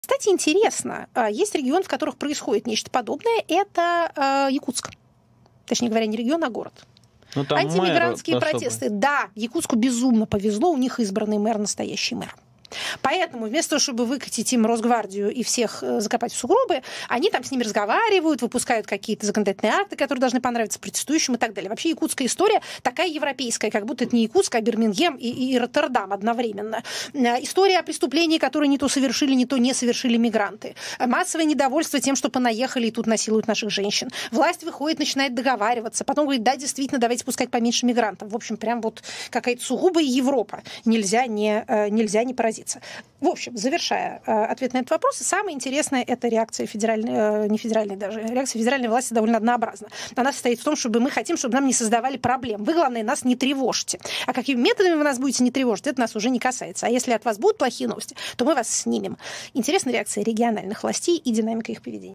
Кстати, интересно, есть регионы, в которых происходит нечто подобное. Это Якутск. Точнее говоря, не регион, а город. Ну, там антимигрантские мэр протесты. Да, Якутску безумно повезло, у них избранный мэр, настоящий мэр. Поэтому вместо того, чтобы выкатить им Росгвардию и всех закопать в сугробы, они там с ними разговаривают, выпускают какие-то законодательные акты, которые должны понравиться протестующим и так далее. Вообще якутская история такая европейская, как будто это не Якутск, а Бирмингем и Роттердам одновременно. История о преступлении, которые не то совершили, не то не совершили мигранты. Массовое недовольство тем, что понаехали и тут насилуют наших женщин. Власть выходит, начинает договариваться, потом говорит, да, действительно, давайте пускать поменьше мигрантов. В общем, прям вот какая-то сугубая Европа. Нельзя не поразиться. В общем, завершая ответ на этот вопрос, самое интересное — это реакция реакция федеральной власти довольно однообразна. Она состоит в том, чтобы мы хотим, чтобы нам не создавали проблем. Вы, главное, нас не тревожьте. А какими методами вы нас будете не тревожить, это нас уже не касается. А если от вас будут плохие новости, то мы вас снимем. Интересная реакция региональных властей и динамика их поведения.